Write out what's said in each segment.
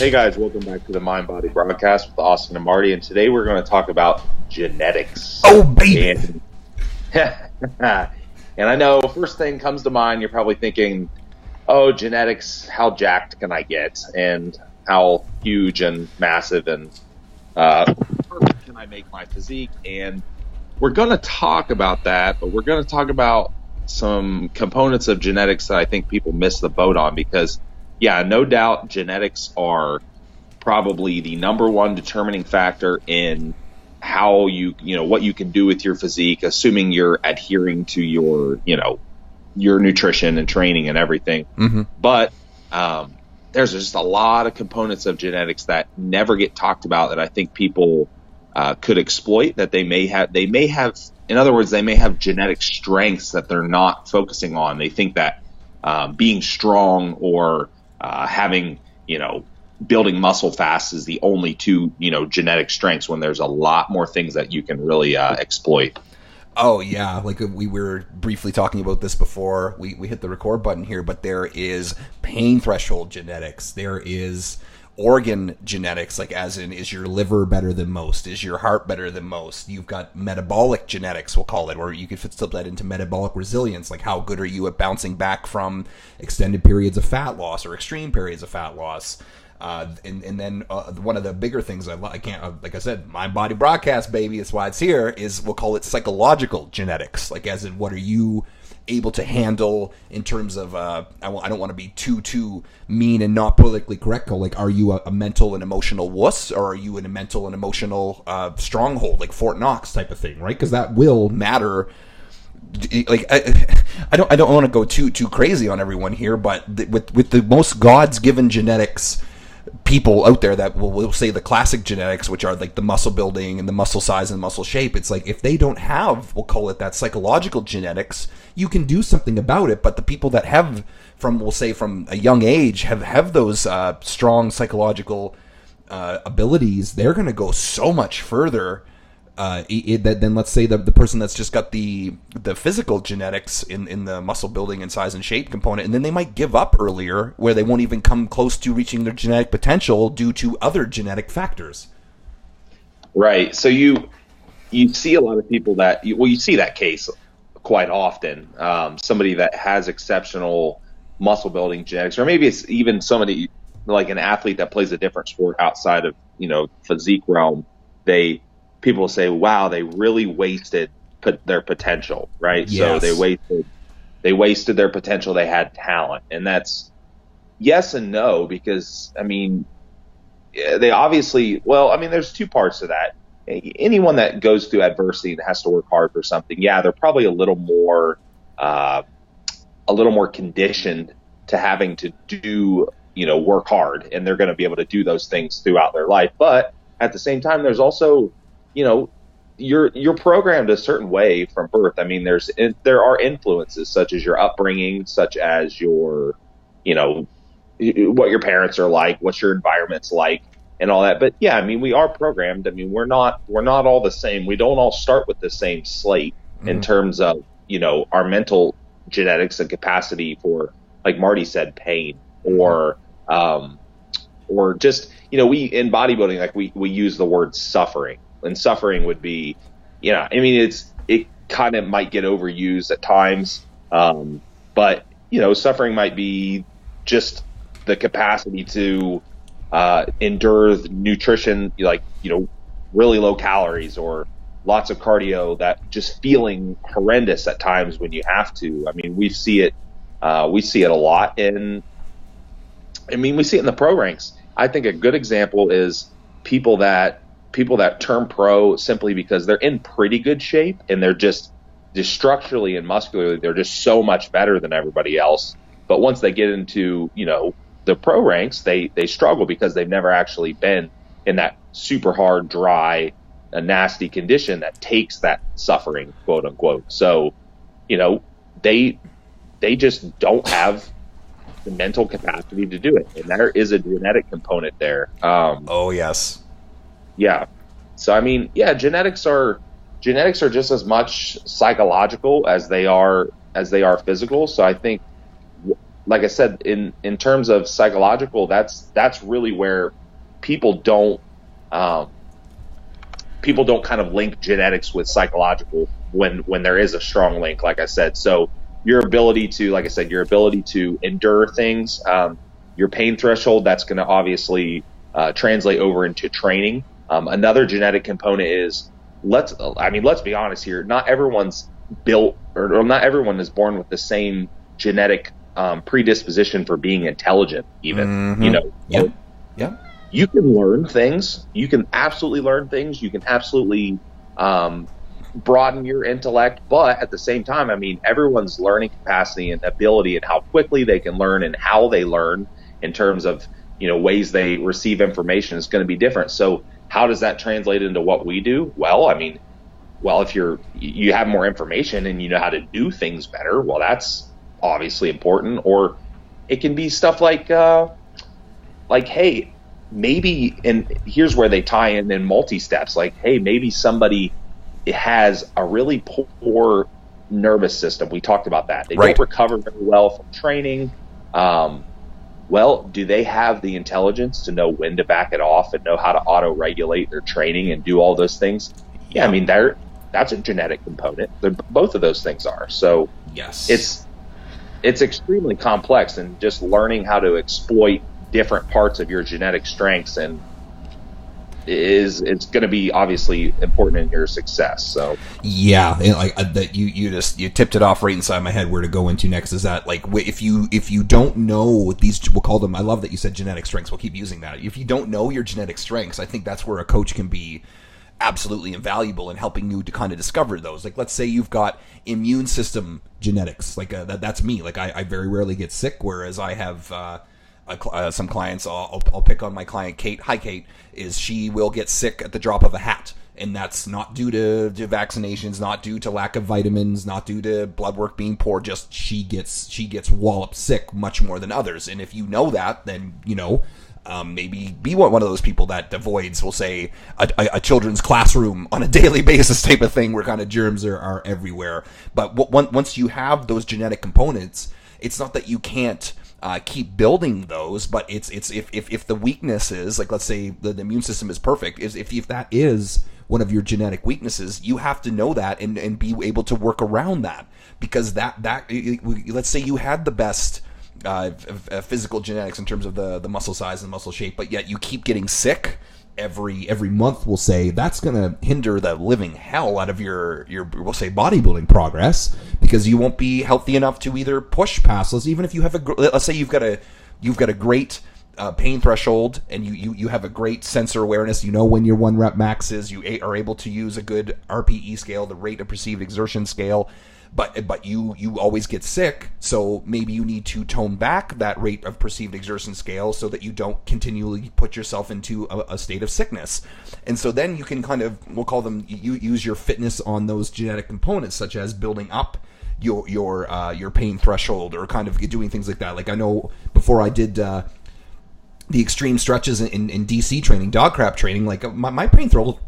Hey guys, welcome back to the Mind Body Broadcast with Austin and Marty, and today we're going to talk about genetics. Oh, baby! And I know first thing comes to mind, you're probably thinking, oh, genetics, how jacked can I get? And how huge and massive and perfect can I make my physique? And we're going to talk about that, but we're going to talk about some components of genetics that I think people miss the boat on because, yeah, no doubt genetics are probably the number one determining factor in how what you can do with your physique, assuming you're adhering to your nutrition and training and everything. Mm-hmm. But there's just a lot of components of genetics that never get talked about that I think people could exploit, that they may have, in other words, they may have genetic strengths that they're not focusing on. They think that being strong or having, building muscle fast is the only two, genetic strengths, when there's a lot more things that you can really exploit. Oh, yeah. Like we were briefly talking about this before we hit the record button here, but there is pain threshold genetics. There is organ genetics, like as in, is your liver better than most? Is your heart better than most? You've got metabolic genetics, we'll call it, or you could slip that into metabolic resilience, like how good are you at bouncing back from extended periods of fat loss or extreme periods of fat loss? And then one of the bigger things I can't, like I said, Mind Body Broadcast, baby, that's why it's here, is we'll call it psychological genetics, like as in, what are you able to handle in terms of I don't want to be too mean and not politically correct, like are you a mental and emotional wuss, or are you in a mental and emotional stronghold, like Fort Knox type of thing, right? Because that will matter. Like I don't want to go too crazy on everyone here, but with the most God's given genetics people out there, that will say the classic genetics, which are like the muscle building and the muscle size and muscle shape, it's like if they don't have, we'll call it that psychological genetics, you can do something about it. But the people that have from a young age have those strong psychological abilities, they're going to go so much further then let's say the person that's just got the physical genetics in the muscle building and size and shape component, and then they might give up earlier, where they won't even come close to reaching their genetic potential due to other genetic factors. Right. So you see a lot of people you see that case quite often. Somebody that has exceptional muscle building genetics, or maybe it's even somebody like an athlete that plays a different sport outside of, physique realm. People say, wow, they really wasted their potential, right? Yes. So they wasted their potential. They had talent. And that's yes and no, because, they obviously, there's two parts to that. Anyone that goes through adversity and has to work hard for something, yeah, they're probably a little more conditioned to having to do, work hard, and they're going to be able to do those things throughout their life. But at the same time, there's also, you're programmed a certain way from birth. There are influences such as your upbringing, such as your, what your parents are like, what your environment's like, and all that. But yeah, we are programmed. We're not all the same. We don't all start with the same slate in terms of, our mental genetics and capacity for, like Marty said, pain or just, we in bodybuilding, like we use the word suffering. And suffering would be, it kind of might get overused at times. But, suffering might be just the capacity to endure the nutrition, like, really low calories or lots of cardio, that just feeling horrendous at times when you have to. We see it a lot we see it in the pro ranks. I think a good example is people that turn pro simply because they're in pretty good shape, and they're just structurally and muscularly, they're just so much better than everybody else. But once they get into, the pro ranks, they struggle because they've never actually been in that super hard, dry, nasty condition that takes that suffering, quote unquote. So, they just don't have the mental capacity to do it. And there is a genetic component there. Oh, yes. Yeah. So, genetics are just as much psychological as they are physical. So I think like I said, in terms of psychological, that's really where people don't um, people don't kind of link genetics with psychological when there is a strong link, like I said. So your ability to, like I said, your ability to endure things, your pain threshold, that's going to obviously translate over into training. Another genetic component is, let's be honest here. Not everyone's built, or not everyone is born with the same genetic predisposition for being intelligent, even. Mm-hmm. You know, Yep. Yep. you can learn things. You can absolutely learn things. You can absolutely broaden your intellect. But at the same time, I mean, everyone's learning capacity and ability and how quickly they can learn and how they learn in terms of, you know, ways they receive information is going to be different. So how does that translate into what we do? Well, I mean, if you have more information and you know how to do things better, well, that's obviously important. Or it can be stuff like, hey, maybe, and here's where they tie in multi-steps, like, hey, maybe somebody has a really poor nervous system. We talked about that. They Right. don't recover very well from training. Well, do they have the intelligence to know when to back it off and know how to auto-regulate their training and do all those things? Yeah, I mean, that's a genetic component. Both of those things are. So Yes. it's extremely complex, and just learning how to exploit different parts of your genetic strengths and it's going to be obviously important in your success. So Yeah, and like that, you tipped it off right inside my head where to go into next. Is that, like, if you don't know these, we'll call them, I love that you said genetic strengths. We'll keep using that. If you don't know your genetic strengths, I think that's where a coach can be absolutely invaluable in helping you to kind of discover those. Like, let's say you've got immune system genetics. Like that's me. Like I very rarely get sick, whereas I have. Some clients, I'll pick on my client Kate. Hi, Kate. She will get sick at the drop of a hat, and that's not due to vaccinations, not due to lack of vitamins, not due to blood work being poor. Just she gets walloped sick much more than others. And if you know that, then you know. Maybe be one of those people that avoids, we'll say, a children's classroom on a daily basis type of thing, where kind of germs are everywhere. But once you have those genetic components, it's not that you can't keep building those, but it's if the weakness is, like, let's say the immune system is perfect, if that is one of your genetic weaknesses, you have to know that and be able to work around that, because that let's say you had the best physical genetics in terms of the muscle size and muscle shape, but yet you keep getting sick every month, we'll say, that's going to hinder the living hell out of your we'll say bodybuilding progress, because you won't be healthy enough to either push past those. Even if you have let's say you've got a great pain threshold, and you have a great sensor awareness, you know when your 1 rep max is, you are able to use a good RPE scale, the rate of perceived exertion scale. But you always get sick, so maybe you need to tone back that rate of perceived exertion scale so that you don't continually put yourself into a state of sickness. And so then you can kind of, we'll call them, you use your fitness on those genetic components, such as building up your pain threshold, or kind of doing things like that. Like, I know before I did the extreme stretches in DC training, dog crap training, like my pain threshold,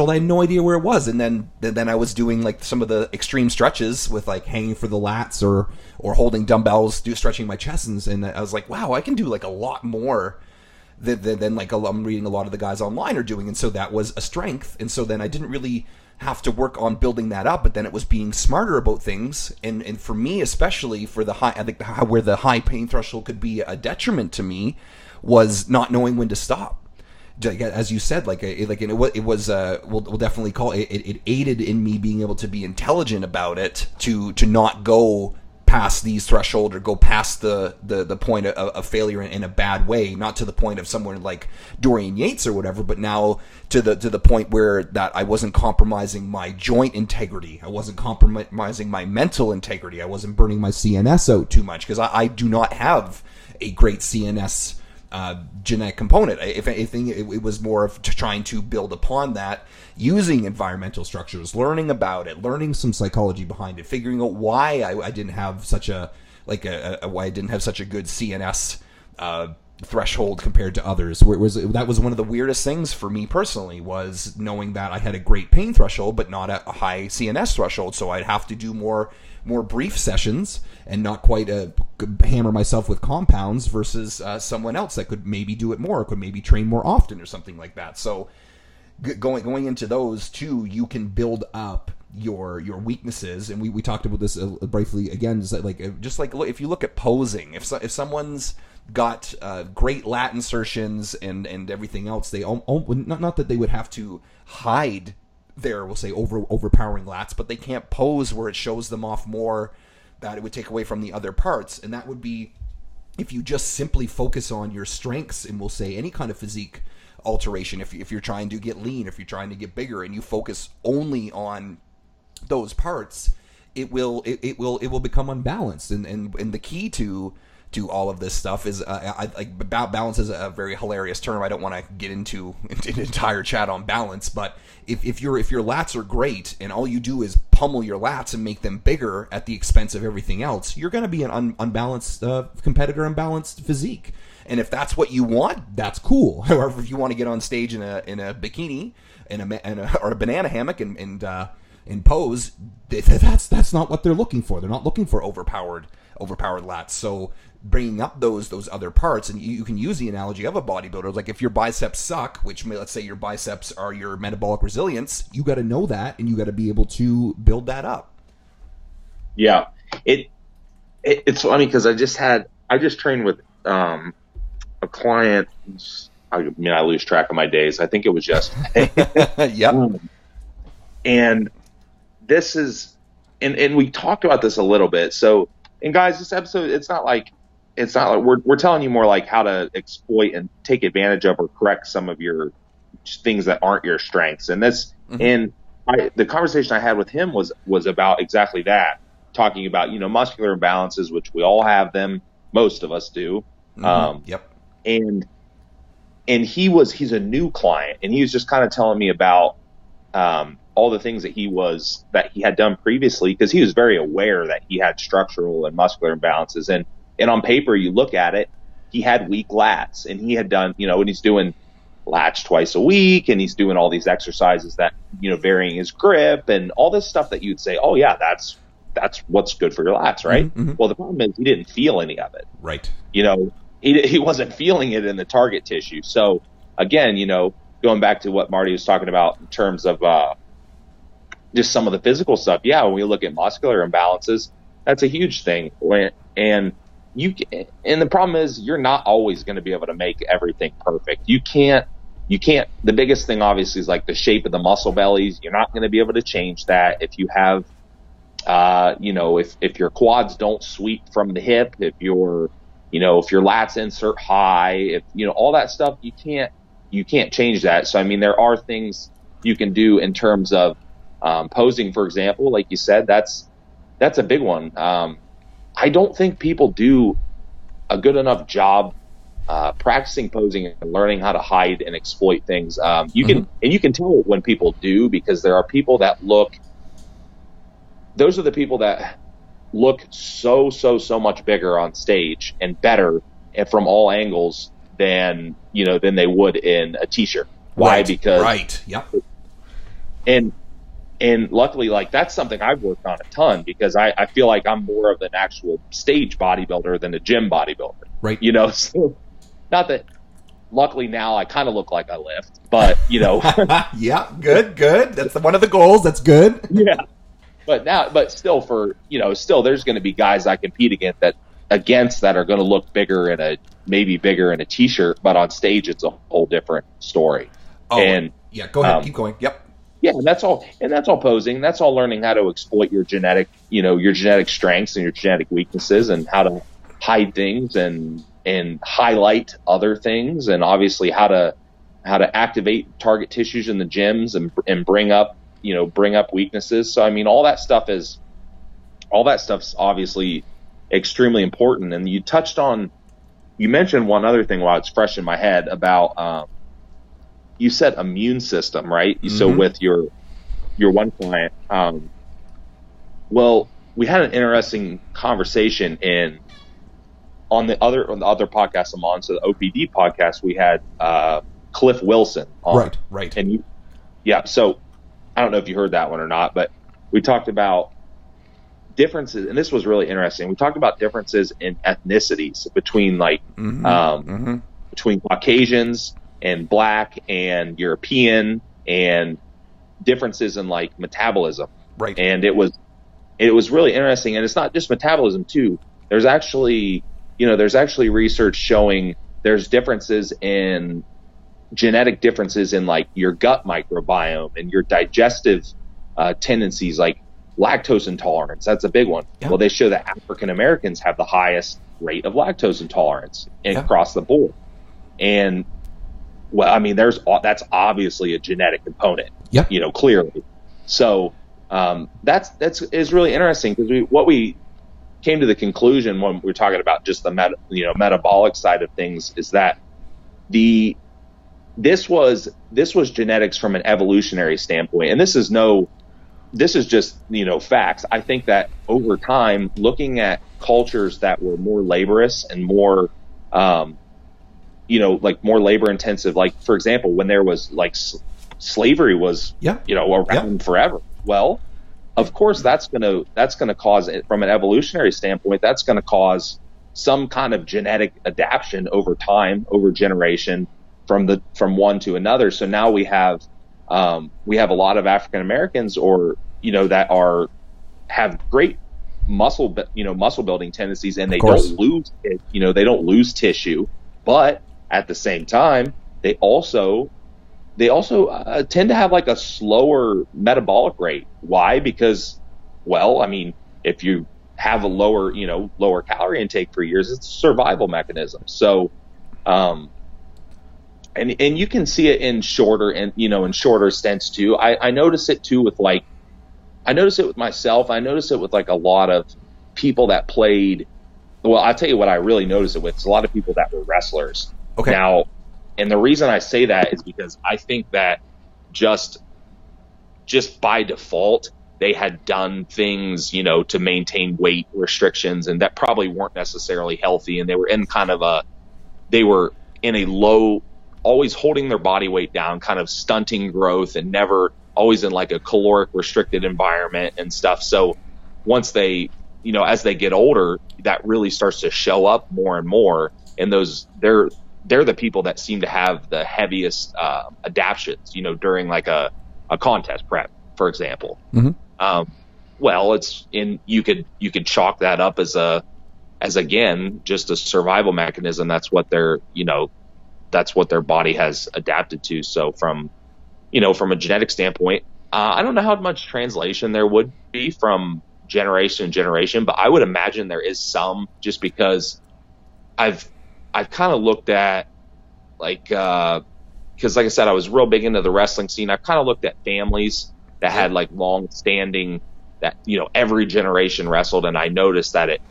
I had no idea where it was. And then I was doing like some of the extreme stretches with like hanging for the lats or holding dumbbells, stretching my chest. And I was like, wow, I can do like a lot more than like I'm reading a lot of the guys online are doing. And so that was a strength. And so then I didn't really have to work on building that up, but then it was being smarter about things. And for me, especially for the high, I think where the high pain threshold could be a detriment to me, was not knowing when to stop. As you said, it was we'll definitely call it, it aided in me being able to be intelligent about it, to not go past these threshold or go past the point of failure in a bad way, not to the point of someone like Dorian Yates or whatever, but now to the point where that I wasn't compromising my joint integrity, I wasn't compromising my mental integrity, I wasn't burning my CNS out too much, because I do not have a great CNS genetic component. If anything, it was more of trying to build upon that, using environmental structures, learning about it, learning some psychology behind it, figuring out why I didn't have such a why I didn't have such a good CNS threshold compared to others. That was one of the weirdest things for me personally, was knowing that I had a great pain threshold but not a high CNS threshold. So I'd have to do more brief sessions and not quite hammer myself with compounds versus someone else that could maybe do it more, could maybe train more often or something like that. So going into those too, you can build up your weaknesses, and we talked about this briefly again. Is that if you look at posing, if someone's got great lat insertions and everything else, they not that they would have to hide their, we'll say, overpowering lats, but they can't pose where it shows them off more, that it would take away from the other parts. And that would be if you just simply focus on your strengths, and we'll say any kind of physique alteration, if you're trying to get lean, if you're trying to get bigger, and you focus only on those parts, it will become unbalanced. And the key to all of this stuff is balance is a very hilarious term. I don't want to get into an entire chat on balance, but if your lats are great and all you do is pummel your lats and make them bigger at the expense of everything else, you're going to be an unbalanced competitor, unbalanced physique. And if that's what you want, that's cool. However, if you want to get on stage in a bikini or a banana hammock and pose, that's not what they're looking for. They're not looking for overpowered lats. So bringing up those other parts, and you can use the analogy of a bodybuilder. Like if your biceps suck, let's say your biceps are your metabolic resilience, you got to know that, and you got to be able to build that up. Yeah, it's funny because I just trained with a client. I lose track of my days. I think it was yesterday. Yep. And this is, and we talked about this a little bit. So, and guys, this episode, it's not like we're telling you more like how to exploit and take advantage of or correct some of your things that aren't your strengths. And this, and the conversation I had with him was about exactly that, talking about, muscular imbalances, which we all have them. Most of us do. Yep. And he's a new client, and he was just kind of telling me about, all the things that he had done previously, because he was very aware that he had structural and muscular imbalances. And on paper, you look at it, he had weak lats, and he had done, and he's doing lats twice a week, and he's doing all these exercises that, varying his grip and all this stuff that you'd say, oh yeah, that's what's good for your lats, right? Mm-hmm. Well, the problem is he didn't feel any of it. Right. He wasn't feeling it in the target tissue. So again, going back to what Marty was talking about in terms of, just some of the physical stuff. Yeah, when we look at muscular imbalances, that's a huge thing. And the problem is you're not always going to be able to make everything perfect. You can't, the biggest thing obviously is like the shape of the muscle bellies. You're not going to be able to change that. If you have, if your quads don't sweep from the hip, if your lats insert high, if, all that stuff, you can't change that. So, there are things you can do in terms of, posing, for example, like you said, that's a big one. I don't think people do a good enough job practicing posing and learning how to hide and exploit things. You can tell when people do, because there are people that those are the people that look so much bigger on stage and better and from all angles than they would in a t-shirt. Why? Right. Because right. Yep. And luckily, like, that's something I've worked on a ton, because I feel like I'm more of an actual stage bodybuilder than a gym bodybuilder. Right. So not that, luckily now I kind of look like I lift, but, Yeah, good. That's one of the goals. That's good. Yeah. But still still there's going to be guys I compete against that are going to look maybe bigger in a t-shirt, but on stage it's a whole different story. Oh, and yeah, go ahead. Keep going. Yep. Yeah, and that's all posing. That's all learning how to exploit your genetic strengths and your genetic weaknesses, and how to hide things and highlight other things, and obviously how to activate target tissues in the gyms and bring up weaknesses. So all that stuff's obviously extremely important. And you mentioned one other thing while it's fresh in my head about you said immune system, right? Mm-hmm. So with your one client, well, we had an interesting conversation in on the other podcast I'm on, so the OPD podcast, we had Cliff Wilson on. Right. And so I don't know if you heard that one or not, but we talked about differences, and this was really interesting. We talked about differences in ethnicities between between Caucasians and Black and European, and differences in like metabolism. Right. And it was really interesting. And it's not just metabolism too. There's actually research showing there's differences in genetic differences in like your gut microbiome and your digestive tendencies, like lactose intolerance. That's a big one. Yeah. Well, they show that African Americans have the highest rate of lactose intolerance across the board. And well, I mean, that's obviously a genetic component, clearly. So that's really interesting, because what we came to the conclusion when we were talking about just the metabolic side of things is that this was genetics from an evolutionary standpoint, and this is just facts. I think that over time, looking at cultures that were more laborious and more like more labor intensive, like for example, when there was like slavery was around forever. Well, of course that's gonna cause, from an evolutionary standpoint, that's gonna cause some kind of genetic adaptation over time, over generation, from one to another. So now we have a lot of African Americans, or that have great muscle building tendencies, and they don't lose tissue, but at the same time they also tend to have like a slower metabolic rate. Why? Because, well, I mean, if you have a lower calorie intake for years, it's a survival mechanism. So, and you can see it in shorter stints too. I notice it too with I notice it with myself. I notice it with like a lot of people that played. Well, I'll tell you what I really notice it with. It's a lot of people that were wrestlers. Okay. Now, and the reason I say that is because I think that just by default, they had done things, to maintain weight restrictions, and that probably weren't necessarily healthy. And they were in a low, always holding their body weight down, kind of stunting growth, and never always in like a caloric restricted environment and stuff. So once they, as they get older, that really starts to show up more and more. And they're the people that seem to have the heaviest adaptations, during like a contest prep, for example. Mm-hmm. Well, you could chalk that up as again, just a survival mechanism. That's what their body has adapted to. So from a genetic standpoint, I don't know how much translation there would be from generation to generation, but I would imagine there is some, just because I've kind of looked at because like I said, I was real big into the wrestling scene. I've kind of looked at families that had like long standing, that, every generation wrestled. And I noticed that of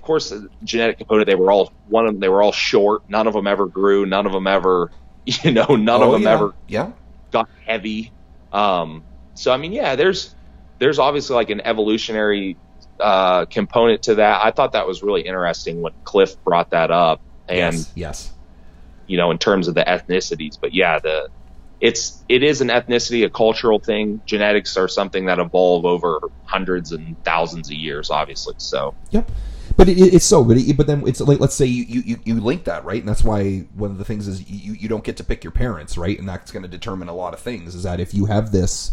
course, the genetic component, they were all short. None of them ever grew. None of them ever, ever got heavy. So, I mean, there's obviously like an evolutionary component to that. I thought that was really interesting when Cliff brought that up, and yes. In terms of the ethnicities. But it is an ethnicity, a cultural thing. Genetics are something that evolve over hundreds and thousands of years, obviously. So yep. But but then it's like, let's say you link that, right? And that's why one of the things is you don't get to pick your parents, right? And that's going to determine a lot of things. Is that if you have this,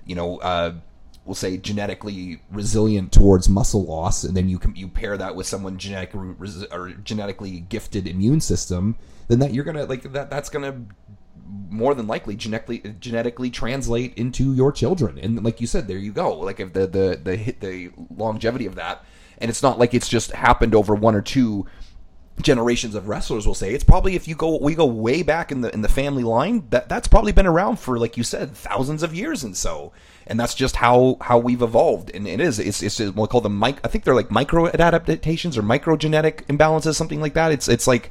we'll say genetically resilient towards muscle loss, and then you pair that with someone genetically gifted immune system, then that you're gonna that's gonna more than likely genetically translate into your children. And like you said, there you go. Like if the longevity of that, and it's not like it's just happened over one or two generations of wrestlers, will say. It's probably, if we go way back in the family line, that's probably been around for, like you said, thousands of years. And that's just how we've evolved. And it's what we call I think they're like micro adaptations or microgenetic imbalances, something like that. It's like,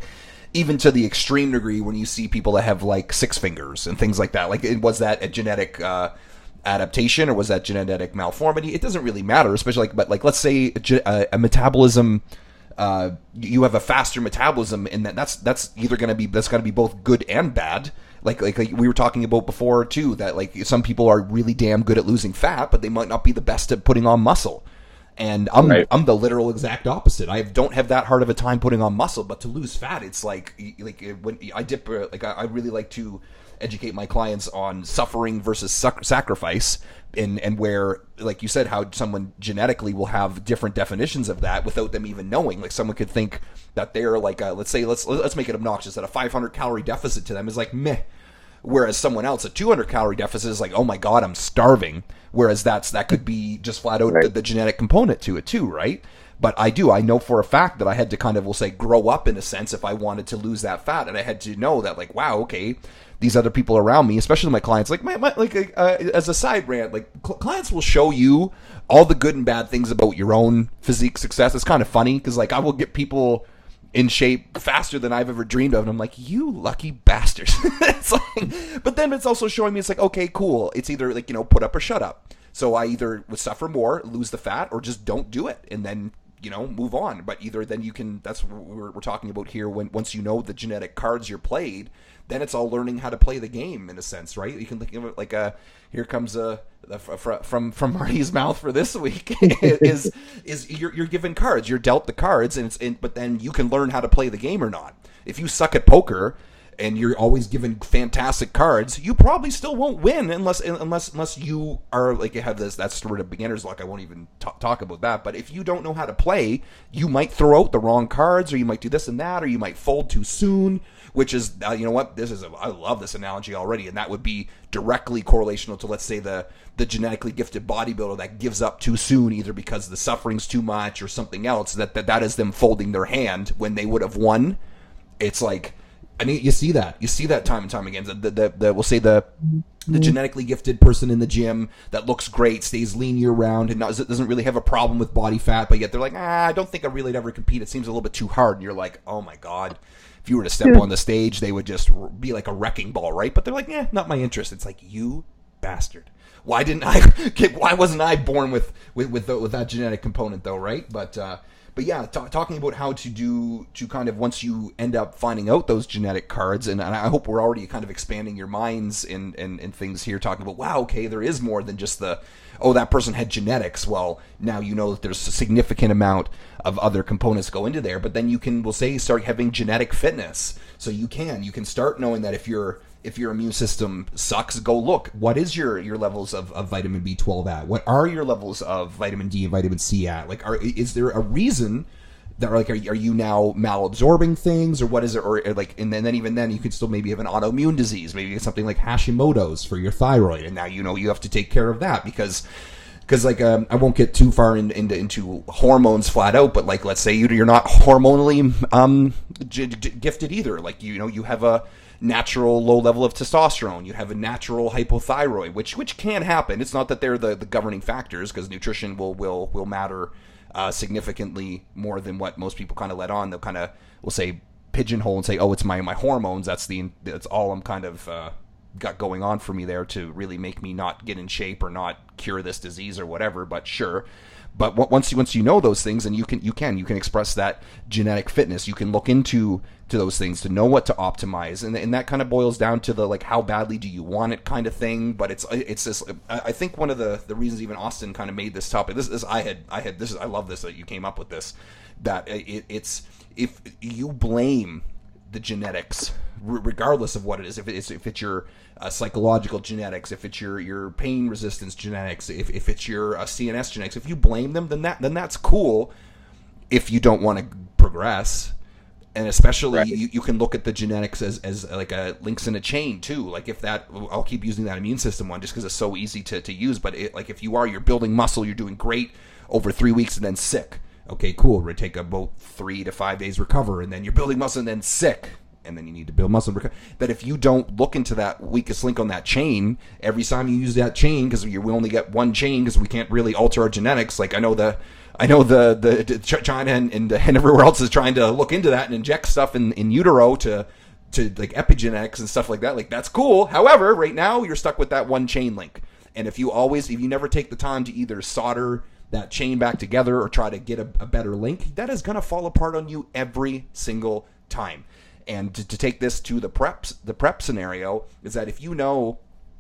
even to the extreme degree when you see people that have like 6 fingers and things like that. Like, was that a genetic adaptation or was that genetic malformity? It doesn't really matter, especially but let's say a metabolism, you have a faster metabolism, and that's either going to be that's going to be both good and bad. Like we were talking about before too, that like some people are really damn good at losing fat, but they might not be the best at putting on muscle. And I'm the literal exact opposite. I don't have that hard of a time putting on muscle, but to lose fat, it's like when I dip, I really like to educate my clients on suffering versus sacrifice, and where, like you said, how someone genetically will have different definitions of that without them even knowing. Like someone could think that they're like, let's make it obnoxious, that a 500 calorie deficit to them is like meh. Whereas someone else, a 200 calorie deficit is like, oh my God, I'm starving. Whereas that could be just flat out the genetic component to it too, right? But I know for a fact that I had to kind of, we'll say, grow up in a sense if I wanted to lose that fat. And I had to know that, like, wow, okay, these other people around me, especially my clients, like as a side rant, like clients will show you all the good and bad things about your own physique success. It's kind of funny because like I will get people in shape faster than I've ever dreamed of, and I'm like, you lucky bastards. It's like, but then it's also showing me, it's like, okay, cool. It's either like, put up or shut up. So I either would suffer more, lose the fat, or just don't do it, and then move on. But either then you can, that's what we're talking about here, when once you know the genetic cards you're played, then it's all learning how to play the game in a sense, right? You can think of it like here comes from Marty's mouth for this week is you're given cards, you're dealt the cards, but then you can learn how to play the game or not. If you suck at poker and you're always given fantastic cards, you probably still won't win unless you are like, you have that's sort of beginner's luck. I won't even talk about that. But if you don't know how to play, you might throw out the wrong cards, or you might do this and that, or you might fold too soon. Which is, you know what? I love this analogy already, and that would be directly correlational to, let's say, the genetically gifted bodybuilder that gives up too soon, either because the suffering's too much or something else. That is them folding their hand when they would have won. It's like, I mean, you see that time and time again. We'll say the genetically gifted person in the gym that looks great, stays lean year round, and doesn't really have a problem with body fat, but yet they're like, I don't think I really ever compete. It seems a little bit too hard. And you're like, oh my God. If you were to step on the stage, they would just be like a wrecking ball, right? But they're like, not my interest. It's like, you bastard. Why wasn't I born with that genetic component though, right? But yeah, talking about how to kind of, once you end up finding out those genetic cards, and I hope we're already kind of expanding your minds in things here, talking about, wow, okay, there is more than just that person had genetics. Well, now you know that there's a significant amount of other components go into there, but then we'll say, start having genetic fitness. So you can start knowing that if your immune system sucks, go look, what is your levels of vitamin B12 at? What are your levels of vitamin D and vitamin C at? Like, is there a reason that, like, are you now malabsorbing things, or what is it? Or like, and then even then you could still maybe have an autoimmune disease, maybe it's something like Hashimoto's for your thyroid, and now you have to take care of that because like, I won't get too far into hormones flat out, but like, let's say you're not hormonally gifted either. Like, you have a natural low level of testosterone, you have a natural hypothyroid, which can happen. It's not that they're the governing factors, because nutrition will matter significantly more than what most people kind of let on. They'll kind of, we'll say, pigeonhole and say, oh, it's my hormones. That's all I'm kind of got going on for me there to really make me not get in shape or not cure this disease or whatever. But sure. But once you know those things, and you can express that genetic fitness, you can look into those things to know what to optimize, and that kind of boils down to the, like, how badly do you want it kind of thing. But it's this. I think one of the reasons even Austin kind of made this topic. I love this that you came up with this. That it's, if you blame the genetics, regardless of what it is, if it's your psychological genetics, if it's your pain resistance genetics, if it's your CNS genetics, if you blame them, then that's cool. If you don't want to progress, and especially you can look at the genetics as like a links in a chain too. Like, if that, I'll keep using that immune system one just because it's so easy to use. But like, if you're building muscle, you're doing great over 3 weeks and then sick. Okay, cool. We're take about 3 to 5 days recover, and then you're building muscle and then sick, and then you need to build muscle and recover. But if you don't look into that weakest link on that chain, every time you use that chain, because we only get one chain because we can't really alter our genetics. Like, I know the China and everywhere else is trying to look into that and inject stuff in utero to like epigenetics and stuff like that. Like, that's cool. However, right now you're stuck with that one chain link. And if you never take the time to either solder that chain back together or try to get a better link, that is going to fall apart on you every single time. And to take this to the prep scenario is that if you know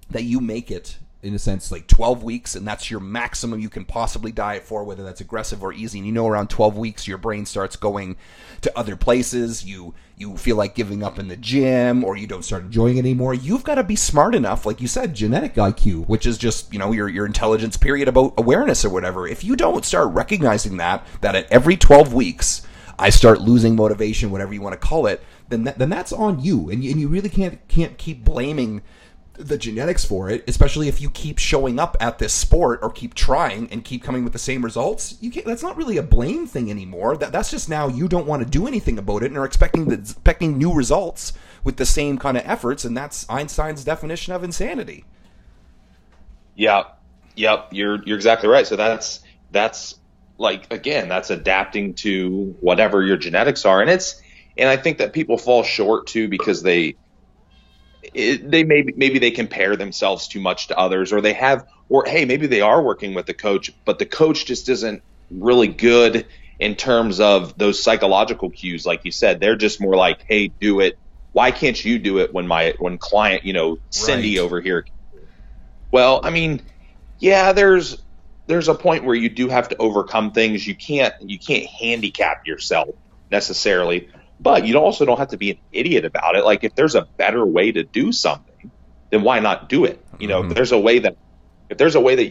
that you make it, in a sense, like 12 weeks, and that's your maximum you can possibly diet for, whether that's aggressive or easy, and you know around 12 weeks your brain starts going to other places, you feel like giving up in the gym, or you don't start enjoying it anymore, you've got to be smart enough, like you said, genetic IQ, which is just, your intelligence period about awareness or whatever. If you don't start recognizing that at every 12 weeks, I start losing motivation, whatever you want to call it, then that's on you, and you really can't keep blaming the genetics for it, especially if you keep showing up at this sport or keep trying and keep coming with the same results. That's not really a blame thing anymore. That's just now you don't want to do anything about it and are expecting new results with the same kind of efforts, and that's Einstein's definition of insanity. Yeah, yep, you're exactly right. So that's like, again, that's adapting to whatever your genetics are, and I think that people fall short too because they maybe they compare themselves too much to others, or hey, maybe they are working with the coach, but the coach just isn't really good in terms of those psychological cues. Like you said, they're just more like, hey, do it. Why can't you do it when client, Cindy right over here? Well, I mean, yeah, there's a point where you do have to overcome things. You can't handicap yourself necessarily. But you also don't have to be an idiot about it. Like, if there's a better way to do something, then why not do it? If there's a way that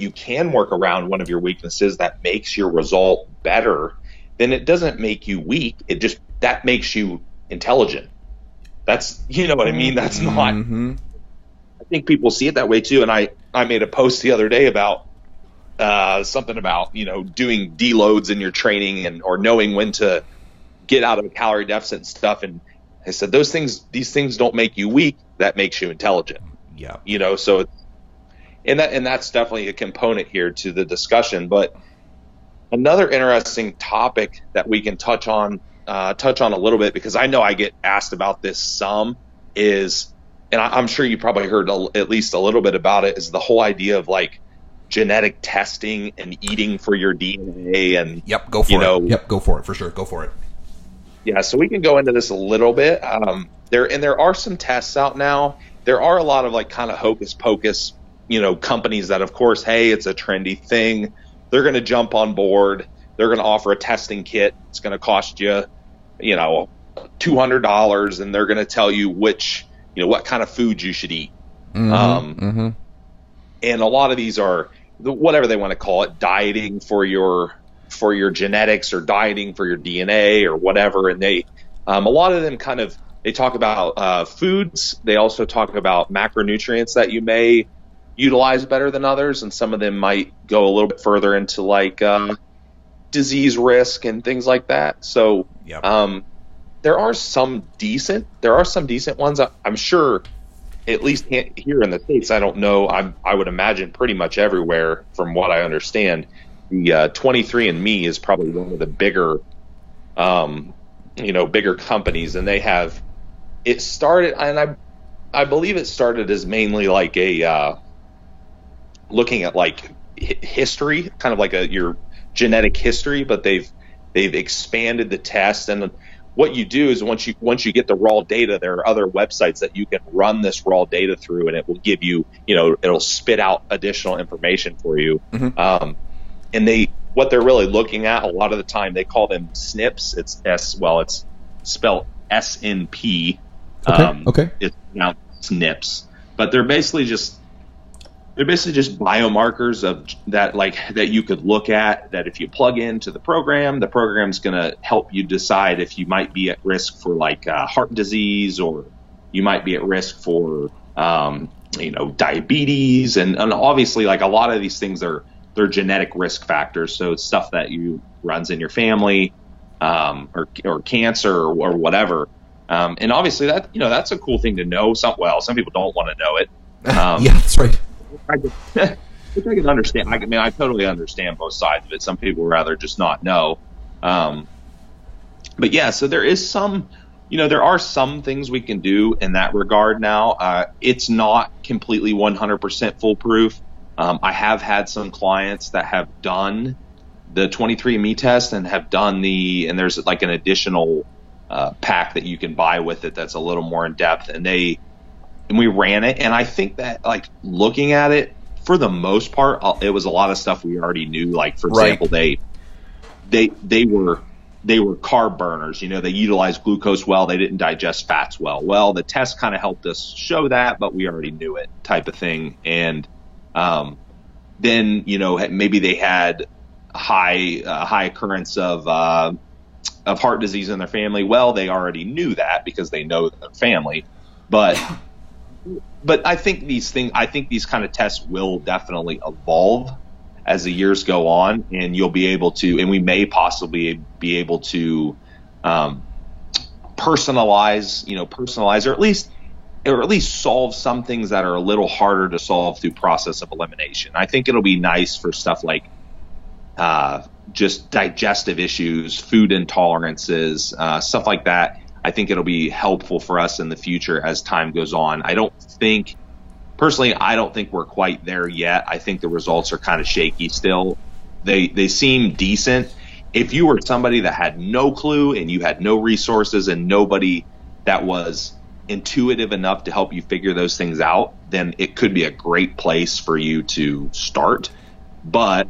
you can work around one of your weaknesses that makes your result better, then it doesn't make you weak. That makes you intelligent. That's, what I mean? That's not, I think people see it that way too. And I made a post the other day about something about, doing deloads in your training or knowing when to get out of a calorie deficit and stuff. And I said, these things don't make you weak. That makes you intelligent. Yeah. So that's definitely a component here to the discussion. But another interesting topic that we can touch on a little bit, because I know I get asked about this some, is, and I'm sure you probably heard at least a little bit about it, is the whole idea of like genetic testing and eating for your DNA. And go for it for sure. Go for it. Yeah, so we can go into this a little bit. There are some tests out now. There are a lot of like kind of hocus pocus, companies that, of course, hey, it's a trendy thing. They're going to jump on board. They're going to offer a testing kit. It's going to cost you, $200, and they're going to tell you what kind of food you should eat. And a lot of these are whatever they want to call it, dieting for your genetics or dieting for your DNA or whatever. And they, a lot of them they talk about foods. They also talk about macronutrients that you may utilize better than others. And some of them might go a little bit further into like disease risk and things like that. So there are some decent ones. I'm sure, at least here in the States, I don't know. I would imagine pretty much everywhere, from what I understand. The 23andMe is probably one of the bigger companies, and they have it started, and I believe it started as mainly like a looking at like history, kind of like your genetic history, but they've expanded the test. And what you do is once you get the raw data, there are other websites that you can run this raw data through, and it will give you, it'll spit out additional information for you. And what they're really looking at a lot of the time, they call them SNPs. It's spelled SNP. Okay. It's now SNPs, but they're basically just biomarkers of that you could look at, that if you plug into the program's going to help you decide if you might be at risk for like heart disease, or you might be at risk for diabetes, and obviously like a lot of these things they're genetic risk factors. So it's stuff that runs in your family, or cancer or whatever. And obviously that's a cool thing to know. Some people don't want to know it. Yeah, that's right. Which I can understand. I totally understand both sides of it. Some people would rather just not know. But yeah, so there is some, there are some things we can do in that regard now. It's not completely 100% foolproof. I have had some clients that have done the 23andMe test and have done and there's like an additional pack that you can buy with it that's a little more in depth, and we ran it, and I think that, like, looking at it, for the most part, it was a lot of stuff we already knew. Like, for example, they were carb burners. You know, they utilized glucose well. They didn't digest fats well. Well, the test kind of helped us show that, but we already knew it, type of thing. And then, you know, maybe they had high occurrence of heart disease in their family. Well, they already knew that because they know their family. But I think these kind of tests will definitely evolve as the years go on, and you'll be able to, and we may possibly be able to personalize, or at least solve some things that are a little harder to solve through process of elimination. I think it'll be nice for stuff like just digestive issues, food intolerances, stuff like that. I think it'll be helpful for us in the future as time goes on. I don't think we're quite there yet. I think the results are kind of shaky still. They seem decent. If you were somebody that had no clue and you had no resources and nobody that was intuitive enough to help you figure those things out, then it could be a great place for you to start. But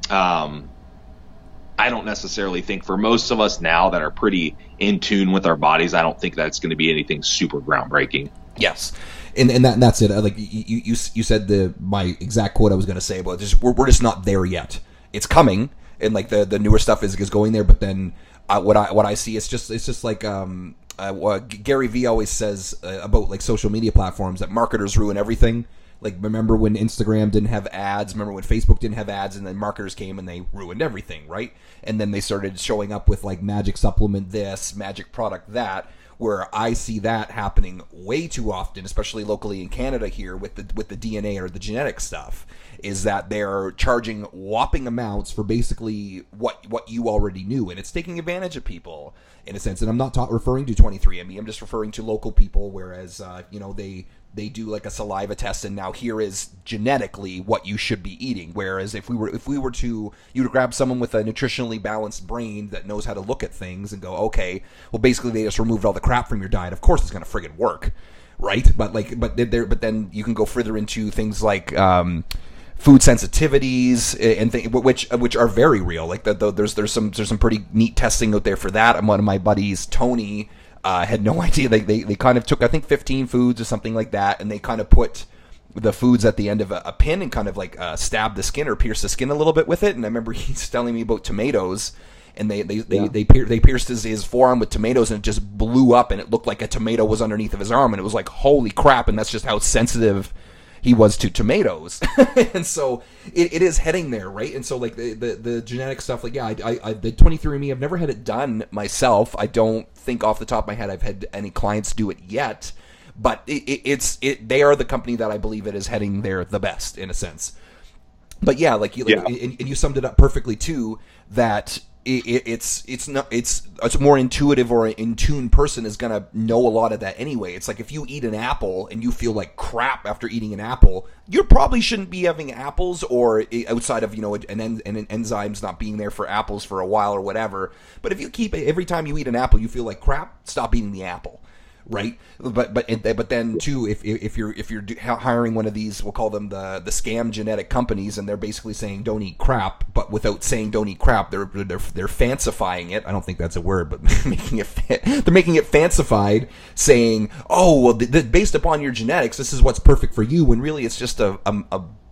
I don't necessarily think, for most of us now that are pretty in tune with our bodies, I don't think that's going to be anything super groundbreaking. Yes. And that's it. Like you said my exact quote I was going to say about this. We're just not there yet. It's coming, and like the newer stuff is going there. But then what I see, it's just like what Gary Vee always says about like social media platforms, that marketers ruin everything. Like, remember when Instagram didn't have ads? Remember when Facebook didn't have ads? And then marketers came and they ruined everything, right? And then they started showing up with like magic supplement this, magic product that. Where I see that happening way too often, especially locally in Canada here with the DNA or the genetic stuff, is that they're charging whopping amounts for basically what you already knew, and it's taking advantage of people in a sense. And I'm not referring to 23andMe. I'm just referring to local people. Whereas they do like a saliva test, and now here is genetically what you should be eating. Whereas if we were to, you'd grab someone with a nutritionally balanced brain that knows how to look at things and go, okay, well, basically they just removed all the crap from your diet. Of course it's going to friggin' work, right? But then you can go further into things like food sensitivities and which are very real. Like there's some pretty neat testing out there for that. And one of my buddies, Tony, had no idea. They kind of took, I think, 15 foods or something like that, and they kind of put the foods at the end of a pin and kind of like stab the skin or pierce the skin a little bit with it. And I remember he's telling me about tomatoes, and they pierced his forearm with tomatoes, and it just blew up, and it looked like a tomato was underneath of his arm, and it was like, holy crap! And that's just how sensitive he was to tomatoes. And so it is heading there, right? And so like the genetic stuff, like, yeah, I the 23andMe, I've never had it done myself. I don't think off the top of my head I've had any clients do it yet, but they are the company that I believe it is heading there the best, in a sense. But yeah, and you summed it up perfectly too, that it's a more intuitive or in tune person is gonna know a lot of that anyway. It's like if you eat an apple and you feel like crap after eating an apple, you probably shouldn't be having apples, or outside of an enzymes not being there for apples for a while or whatever. But if you keep every time you eat an apple you feel like crap, stop eating the apple. Right, but then too, if you're hiring one of these, we'll call them the scam genetic companies, and they're basically saying don't eat crap, but without saying don't eat crap, they're fancifying it. I don't think that's a word, but they're making it fancified, saying, oh well, based upon your genetics, this is what's perfect for you, when really it's just a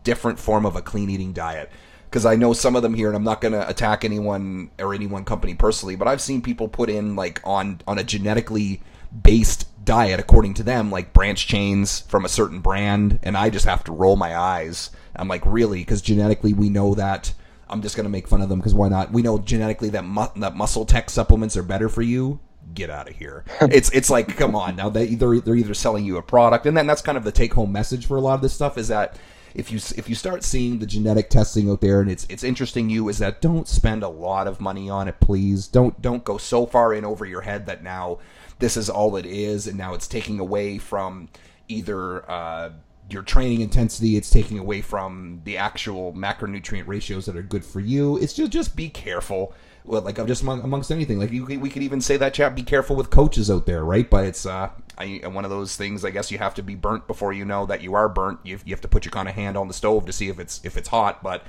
different form of a clean eating diet. Because I know some of them here, and I'm not going to attack anyone or any one company personally, but I've seen people put in like on a genetically based diet according to them, like branch chains from a certain brand, and I just have to roll my eyes. I'm like, really? Because genetically we know that. I'm just going to make fun of them because why not? We know genetically that muscle tech supplements are better for you. Get out of here. It's like, come on now. They're either selling you a product, and then that's kind of the take home message for a lot of this stuff, is that if you start seeing the genetic testing out there and it's interesting you, is that don't spend a lot of money on it, please. Don't go so far in over your head that now this is all it is, and now it's taking away from either your training intensity. It's taking away from the actual macronutrient ratios that are good for you. It's just be careful. Well, like I'm just amongst anything. Like we could even say that, chat. Be careful with coaches out there, right? But it's one of those things. I guess you have to be burnt before you know that you are burnt. You have to put your kind of hand on the stove to see if it's hot. But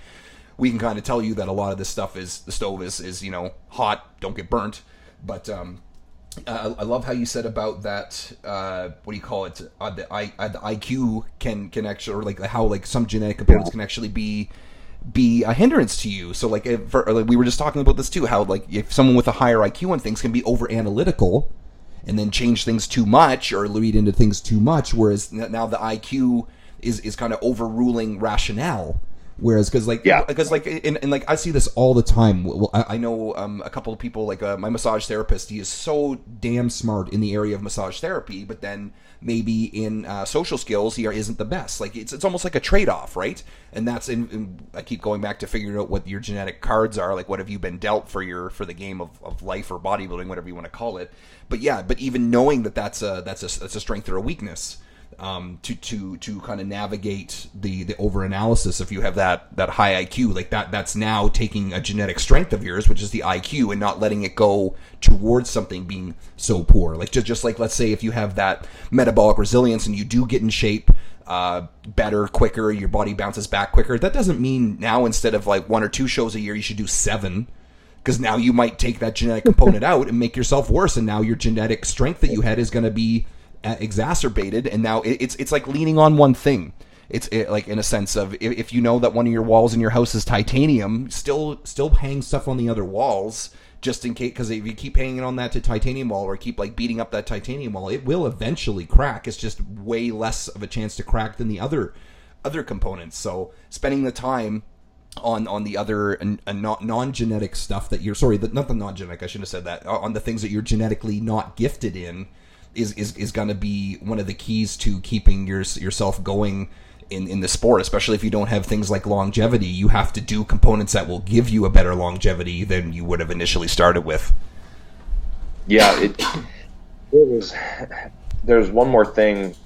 we can kind of tell you that a lot of this stuff the stove is hot. Don't get burnt. But I love how you said about that. What do you call it? The IQ can actually, or like how like some genetic components can actually be a hindrance to you. So like, we were just talking about this too. How like if someone with a higher IQ on things can be over analytical, and then change things too much or lead into things too much. Whereas now the IQ is kind of overruling rationale. Whereas, because I see this all the time. Well, I know a couple of people, like my massage therapist. He is so damn smart in the area of massage therapy, but then maybe in social skills he isn't the best. Like it's almost like a trade-off, right? And that's I keep going back to figuring out what your genetic cards are. Like, what have you been dealt for the game of life or bodybuilding, whatever you want to call it. But yeah, but even knowing that's a strength or a weakness. To kind of navigate the over analysis, if you have that high IQ, like that's now taking a genetic strength of yours, which is the IQ, and not letting it go towards something being so poor. Like just like, let's say if you have that metabolic resilience and you do get in shape better, quicker, your body bounces back quicker. That doesn't mean now instead of like 1 or 2 shows a year, you should do 7. Because now you might take that genetic component out and make yourself worse, and now your genetic strength that you had is going to be exacerbated, and now it's like leaning on one thing. It's like in a sense of if you know that one of your walls in your house is titanium, still hang stuff on the other walls just in case. Because if you keep hanging on that to titanium wall or keep like beating up that titanium wall, it will eventually crack. It's just way less of a chance to crack than the other components. So spending the time on the other non-genetic stuff that you're not the non-genetic, I shouldn't have said that, on the things that you're genetically not gifted in is going to be one of the keys to keeping yourself going in the sport, especially if you don't have things like longevity. You have to do components that will give you a better longevity than you would have initially started with. Yeah, there's one more thing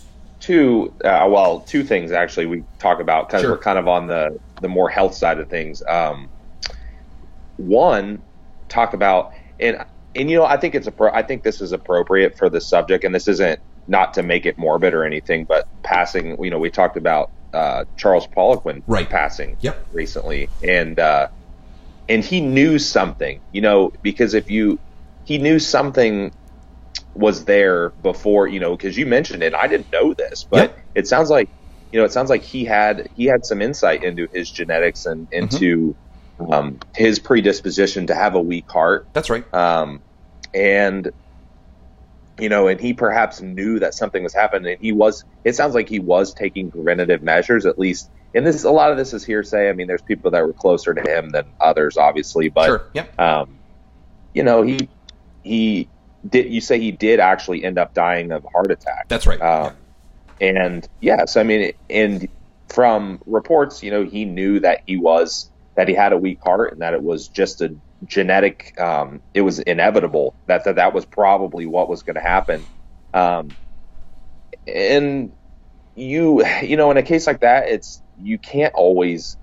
too. Two things actually we talk about because we're kind of on the more health side of things. One, talk about and I think I think this is appropriate for the subject, and this isn't not to make it morbid or anything, but passing. We talked about Charles Poliquin passing recently, and he knew something, because he knew something was there before, because you mentioned it. I didn't know this, but it sounds like he had some insight into his genetics and into his predisposition to have a weak heart. That's right. And he perhaps knew that something was happening. It sounds like he was taking preventative measures, at least. And a lot of this is hearsay. I mean, there's people that were closer to him than others, obviously, but, he did, you say he did actually end up dying of a heart attack. That's right. And yes, I mean, and from reports, he knew that he had a weak heart and that it was just a genetic, it was inevitable that was probably what was going to happen. And in a case like that, you can't always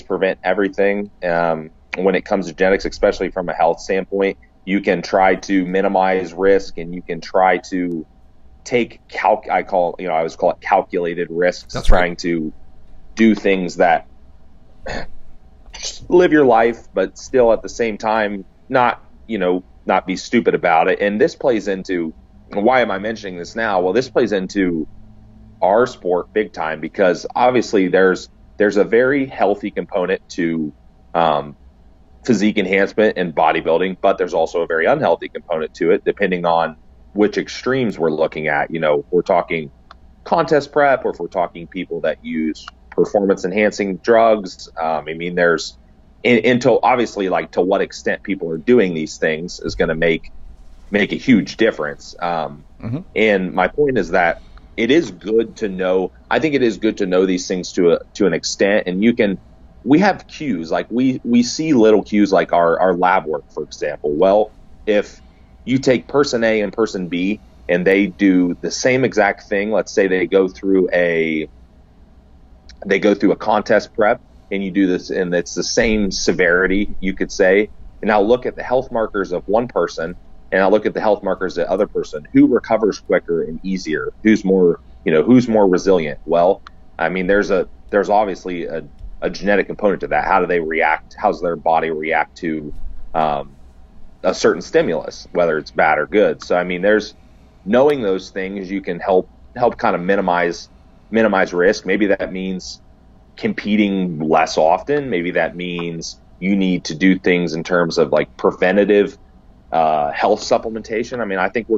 prevent everything. When it comes to genetics, especially from a health standpoint, you can try to minimize risk and you can try to take I always call it calculated risks. That's trying right. to do things that live your life, but still at the same time not be stupid about it. And this plays into, why am I mentioning this now? Well, this plays into our sport big time, because obviously there's a very healthy component to physique enhancement and bodybuilding, but there's also a very unhealthy component to it, depending on which extremes we're looking at. If we're talking contest prep, or if we're talking people that use performance enhancing drugs. I mean, there's until obviously, like, to what extent people are doing these things is going to make a huge difference. And my point is that it is good to know. I think it is good to know these things to an extent, and we have cues, like we see little cues, like our lab work, for example. Well, if you take person A and person B and they do the same exact thing. Let's say they go through a contest prep, and you do this, and it's the same severity, you could say. And I'll look at the health markers of one person, and I'll look at the health markers of the other person. Who recovers quicker and easier? Who's more resilient? Well, I mean, there's obviously a genetic component to that. How do they react? How's their body react to a certain stimulus, whether it's bad or good? So, I mean, knowing those things, you can help kind of minimize risk. Maybe that means competing less often. Maybe that means you need to do things in terms of like preventative health supplementation. I mean, I think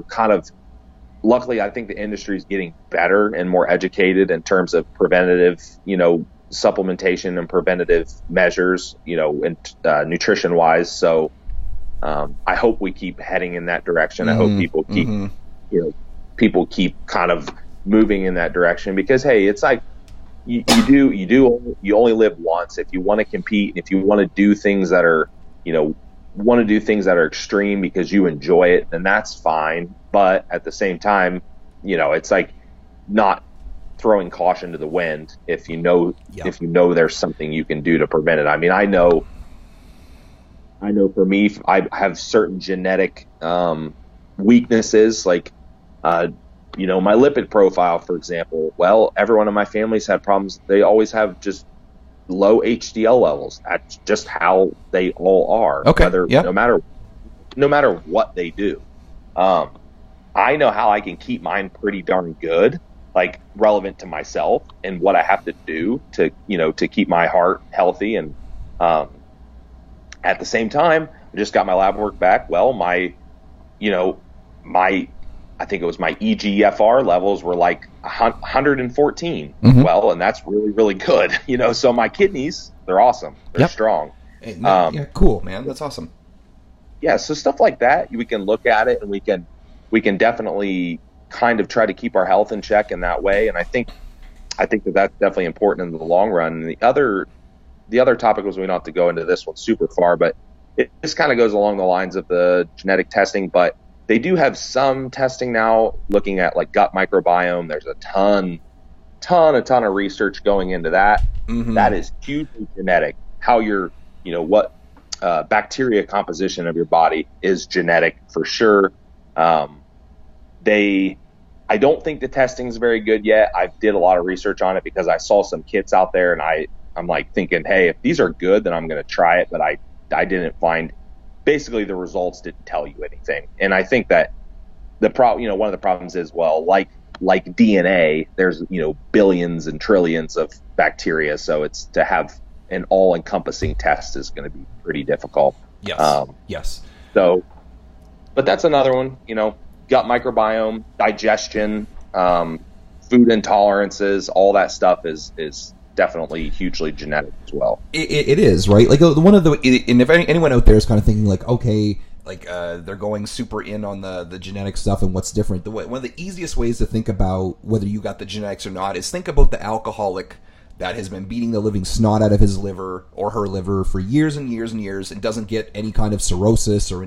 luckily, I think the industry is getting better and more educated in terms of preventative, supplementation and preventative measures, and nutrition wise. So I hope we keep heading in that direction. I hope people keep kind of moving in that direction, because hey, it's like you only live once. If you want to compete, if you want to do things that are extreme because you enjoy it, then that's fine. But at the same time, it's like not throwing caution to the wind if you know there's something you can do to prevent it. I mean, I know for me, I have certain genetic weaknesses, like my lipid profile, for example. Well, everyone in my family's had problems. They always have just low HDL levels. That's just how they all are. Okay. No matter what they do. I know how I can keep mine pretty darn good, like relevant to myself and what I have to do to keep my heart healthy. And at the same time, I just got my lab work back. Well, I think it was my EGFR levels were like 114. Mm-hmm. Well, and that's really, really good. So my kidneys, they're awesome. They're strong. Yeah, cool, man. That's awesome. Yeah. So stuff like that, we can look at it, and we can definitely kind of try to keep our health in check in that way. And I think that that's definitely important in the long run. And the other topic was, we don't have to go into this one super far, but this kind of goes along the lines of the genetic testing, but they do have some testing now looking at like gut microbiome. There's a ton of research going into that. Mm-hmm. That is hugely genetic. How what bacteria composition of your body is genetic for sure. I don't think the testing is very good yet. I did a lot of research on it because I saw some kits out there, and I'm like thinking, hey, if these are good, then I'm going to try it. But I didn't find, basically the results didn't tell you anything. And I think that one of the problems is, well, like DNA, there's, billions and trillions of bacteria. So it's to have an all encompassing test is going to be pretty difficult. Yes. Yes. So, but that's another one, gut microbiome, digestion, food intolerances, all that stuff is definitely hugely genetic as well. It is, right? Like one of the, and if anyone out there is kind of thinking like, okay, like they're going super in on the genetic stuff and what's different. One of the easiest ways to think about whether you got the genetics or not is think about the alcoholic that has been beating the living snot out of his liver or her liver for years and years and years and doesn't get any kind of cirrhosis or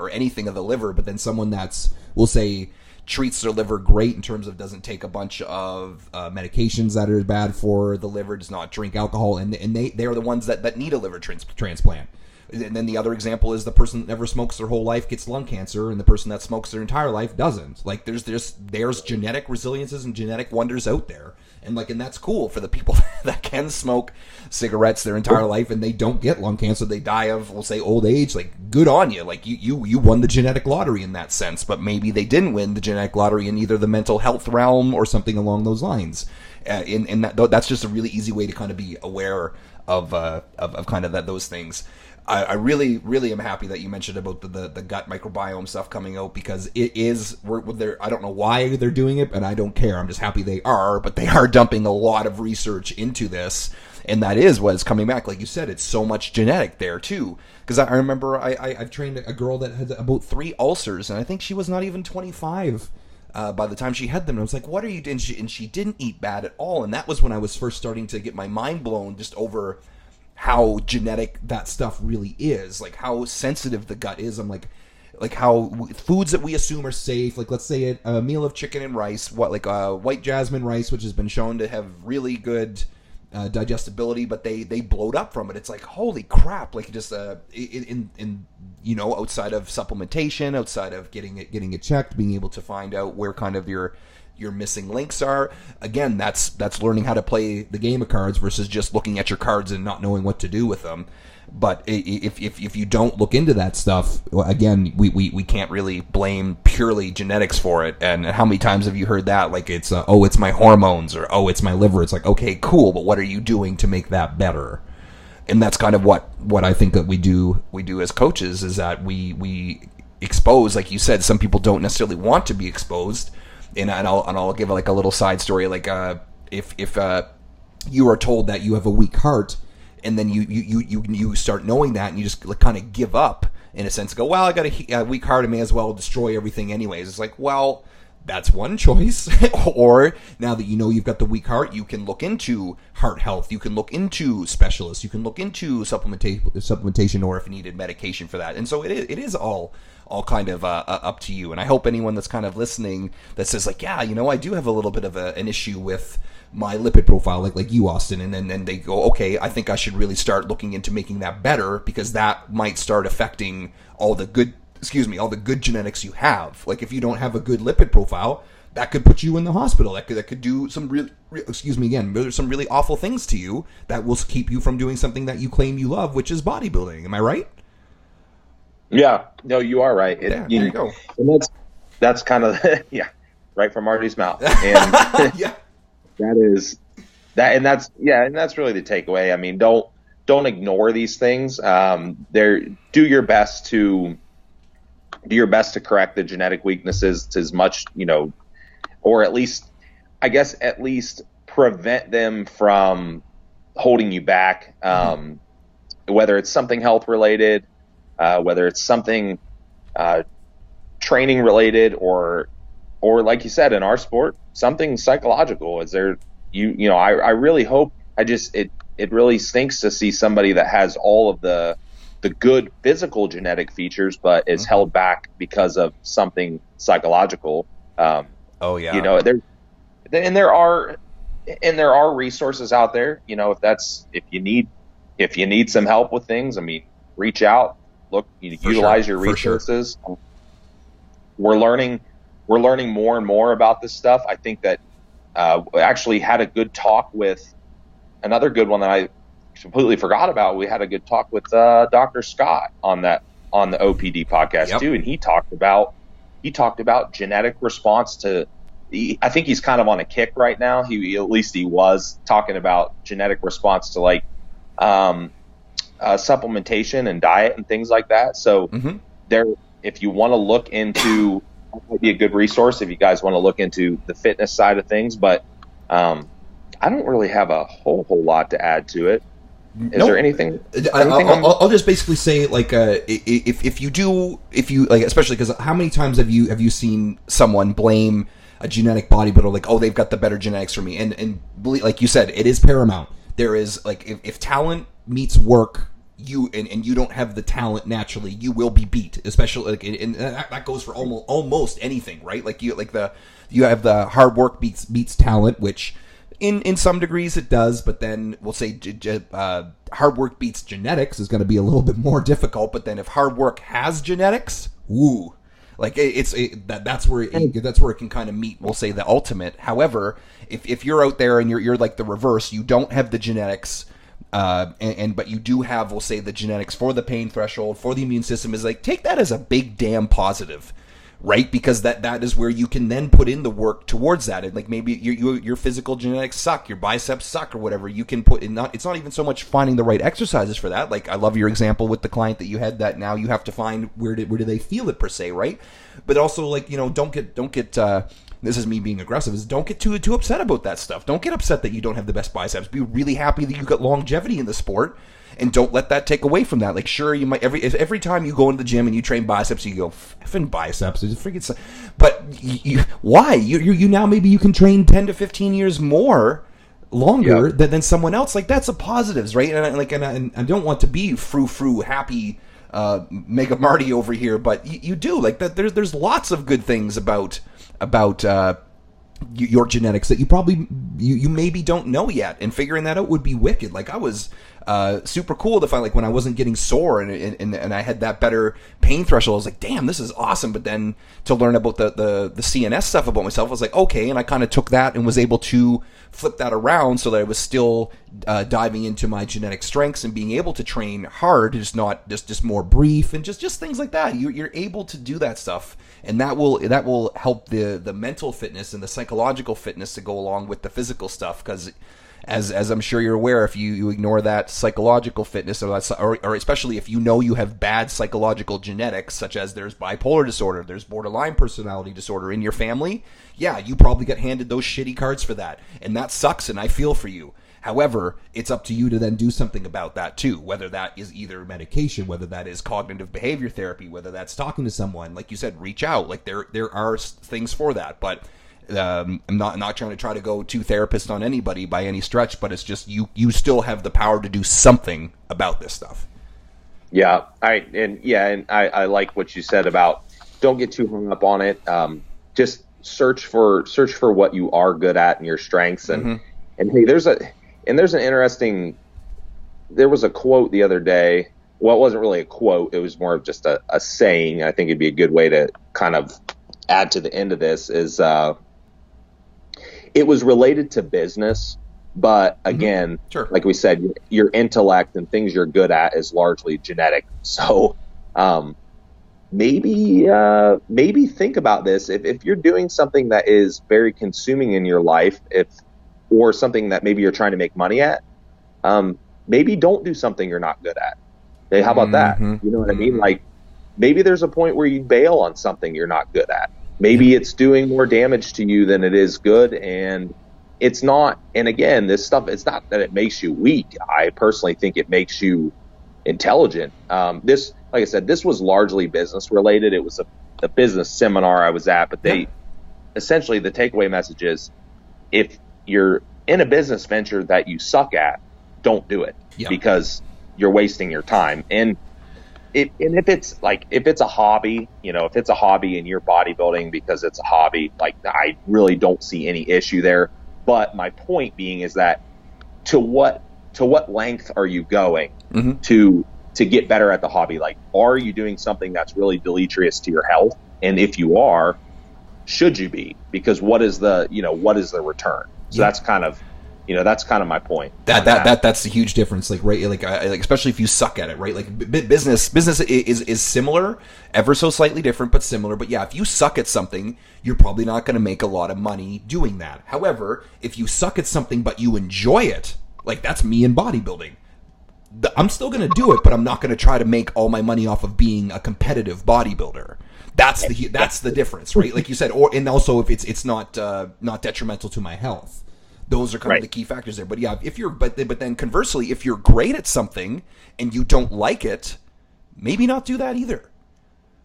anything of the liver, but then someone that's, we'll say, treats their liver great in terms of doesn't take a bunch of medications that are bad for the liver, does not drink alcohol, and they are the ones that need a liver transplant. And then the other example is the person that never smokes their whole life gets lung cancer, and the person that smokes their entire life doesn't. Like there's genetic resiliences and genetic wonders out there. And that's cool for the people that can smoke cigarettes their entire life and they don't get lung cancer. They die of, we'll say, old age. Like, good on you. Like, you won the genetic lottery in that sense. But maybe they didn't win the genetic lottery in either the mental health realm or something along those lines. That's just a really easy way to kind of be aware of kind of those things. I really, really am happy that you mentioned about the gut microbiome stuff coming out, because it is, I don't know why they're doing it, and I don't care. I'm just happy they are, but they are dumping a lot of research into this, and that is what is coming back. Like you said, it's so much genetic there too. Because I remember I've trained a girl that had about 3 ulcers, and I think she was not even 25 by the time she had them. And I was like, what are you doing? And she didn't eat bad at all, and that was when I was first starting to get my mind blown just over how genetic that stuff really is, like how sensitive the gut is. I'm like, like how foods that we assume are safe, like let's say a meal of chicken and rice, white jasmine rice, which has been shown to have really good digestibility, but they bloat up from it. It's like, holy crap! Like just in outside of supplementation, outside of getting it checked, being able to find out where kind of your missing links are. Again, that's learning how to play the game of cards versus just looking at your cards and not knowing what to do with them. But if you don't look into that stuff, again, we can't really blame purely genetics for it. And how many times have you heard that? Like it's it's my hormones, or it's my liver. It's like, okay, cool, but what are you doing to make that better? And that's kind of what I think that we do as coaches, is that we expose, like you said, some people don't necessarily want to be exposed. And I'll give like a little side story. Like if you are told that you have a weak heart, and then you start knowing that, and you just like kind of give up in a sense. Go, well, I got a weak heart, I may as well destroy everything anyways. It's like, well, that's one choice. Or now that you know you've got the weak heart, you can look into heart health. You can look into specialists. You can look into supplementation, or if you needed medication for that. And so it is all kind of up to you. And I hope anyone that's kind of listening that says like, yeah, I do have a little bit of an issue with my lipid profile, like you, Austin, and then they go, okay, I think I should really start looking into making that better, because that might start affecting all the good genetics you have. Like if you don't have a good lipid profile, that could put you in the hospital. That could do some there's some really awful things to you that will keep you from doing something that you claim you love, which is bodybuilding. Am I right? Yeah, no, you are right. There you go. And that's kind of right from Marty's mouth. And yeah. That's really the takeaway. I mean, don't ignore these things. Do your best to correct the genetic weaknesses as much, or at least prevent them from holding you back. Whether it's something health related, whether it's something training related, or like you said, in our sport, something psychological. Is there, I really hope, it really stinks to see somebody that has all of the good physical genetic features, but is held back because of something psychological. There are resources out there, if you need some help with things, I mean, reach out, utilize your resources. Sure. We're learning more and more about this stuff. I think that we actually had a good talk with another good one that I completely forgot about. We had a good talk with Dr. Scott on the OPD podcast too, and he talked about genetic response to. I think he's kind of on a kick right now. He was talking about genetic response to like supplementation and diet and things like that. So if you want to look into, might be a good resource if you guys want to look into the fitness side of things, but I don't really have a whole lot to add to it. Is there anything? I'll just basically say, like, if you like, especially because how many times have you seen someone blame a genetic bodybuilder, like, oh, they've got the better genetics for me, and like you said, it is paramount. There is like, if talent meets work, you don't have the talent naturally, you will be beat. Especially like, and that goes for almost anything, right? Like you have the hard work beats talent, which in some degrees it does, but then we'll say hard work beats genetics is going to be a little bit more difficult. But then if hard work has genetics, ooh, like that's where it can kind of meet, we'll say, the ultimate. However, if you're out there and you're like the reverse, you don't have the genetics. But you do have, we'll say, the genetics for the pain threshold, for the immune system, is like, take that as a big damn positive, right? Because that is where you can then put in the work towards that. And like, maybe your physical genetics suck, your biceps suck, or whatever. You can put in, it's not even so much finding the right exercises for that. Like, I love your example with the client that you had, that now you have to find where do they feel it per se, right? But also, like, don't get this is me being aggressive, is don't get too upset about that stuff. Don't get upset that you don't have the best biceps. Be really happy that you got longevity in the sport, and don't let that take away from that. Like, sure, you might every time you go into the gym and you train biceps, you go, effing biceps, it's freaking. But why? You now, maybe you can train 10 to 15 years longer than someone else. Like, that's a positives, right? And I don't want to be frou happy Mega Marty over here, but you do like that. There's lots of good things about your genetics that you probably you maybe don't know yet, and figuring that out would be wicked. Like I was super cool to find, like when I wasn't getting sore and I had that better pain threshold, I was like, damn, this is awesome. But then to learn about the CNS stuff about myself, I was like, okay, and I kind of took that and was able to flip that around so that I was still diving into my genetic strengths and being able to train hard, just more brief, and just things like that. You're able to do that stuff, and that will help the mental fitness and the psychological fitness to go along with the physical stuff. Because as I'm sure you're aware, if you ignore that psychological fitness, or especially if you know you have bad psychological genetics, such as there's bipolar disorder, there's borderline personality disorder in your family, yeah, you probably get handed those shitty cards for that. And that sucks, and I feel for you. However, it's up to you to then do something about that too, whether that is either medication, whether that is cognitive behavior therapy, whether that's talking to someone. Like you said, reach out. Like there are things for that, but I'm not trying to go too therapist on anybody by any stretch, but it's just you still have the power to do something about this stuff. Yeah, I like what you said about don't get too hung up on it. Just search for what you are good at and your strengths, and hey, there was a quote the other day. Well, it wasn't really a quote, it was more of just a saying. I think it'd be a good way to kind of add to the end of this is it was related to business, but again, sure, like we said, your intellect and things you're good at is largely genetic. So maybe think about this. If you're doing something that is very consuming in your life, or something that maybe you're trying to make money at, maybe don't do something you're not good at. Hey, how about that? You know what I mean? Like maybe there's a point where you bail on something you're not good at. Maybe it's doing more damage to you than it is good, and it's not. And again, this stuff, it's not that it makes you weak. I personally think it makes you intelligent. This, like I said, this was largely business related. It was a business seminar I was at, but essentially the takeaway message is, if you're in a business venture that you suck at, don't do it because you're wasting your time. And if it's a hobby, if it's a hobby and you're bodybuilding because it's a hobby, like I really don't see any issue there. But my point being is that to what length are you going to get better at the hobby? Like, are you doing something that's really deleterious to your health? And if you are, should you be? Because what is the return? So that's kind of my point. That's the huge difference. Like, right, like especially if you suck at it, right? Like business is similar, ever so slightly different, but similar. But yeah, if you suck at something, you're probably not going to make a lot of money doing that. However, if you suck at something but you enjoy it, like that's me in bodybuilding. I'm still going to do it, but I'm not going to try to make all my money off of being a competitive bodybuilder. That's the difference, right? Like you said, and also if it's not detrimental to my health. Those are kind of the key factors there. But yeah, but then conversely, if you're great at something and you don't like it, maybe not do that either.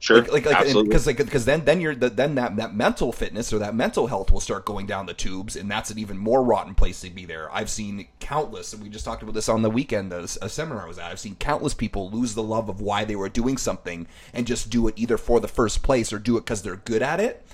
Sure, absolutely. Because then that mental fitness or that mental health will start going down the tubes, and that's an even more rotten place to be there. I've seen countless, and we just talked about this on the weekend, a seminar I was at. I've seen countless people lose the love of why they were doing something and just do it either for the first place or do it because they're good at it.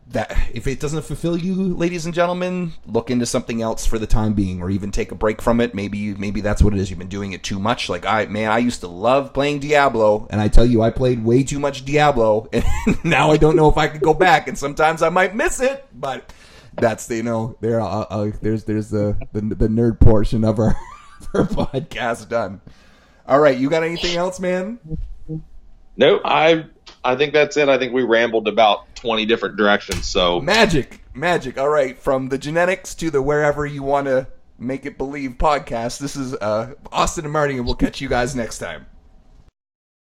That if it doesn't fulfill you, ladies and gentlemen, look into something else for the time being, or even take a break from it. Maybe that's what it is. You've been doing it too much. Like I used to love playing Diablo, and I tell you, I played way too much Diablo, and now I don't know if I could go back. And sometimes I might miss it, but that's there's the nerd portion of our podcast done. All right, you got anything else, man? No, I think that's it. I think we rambled about 20 different directions. So magic. All right, from the genetics to the wherever you want to make it believe podcast. This is Austin and Marty, and we'll catch you guys next time.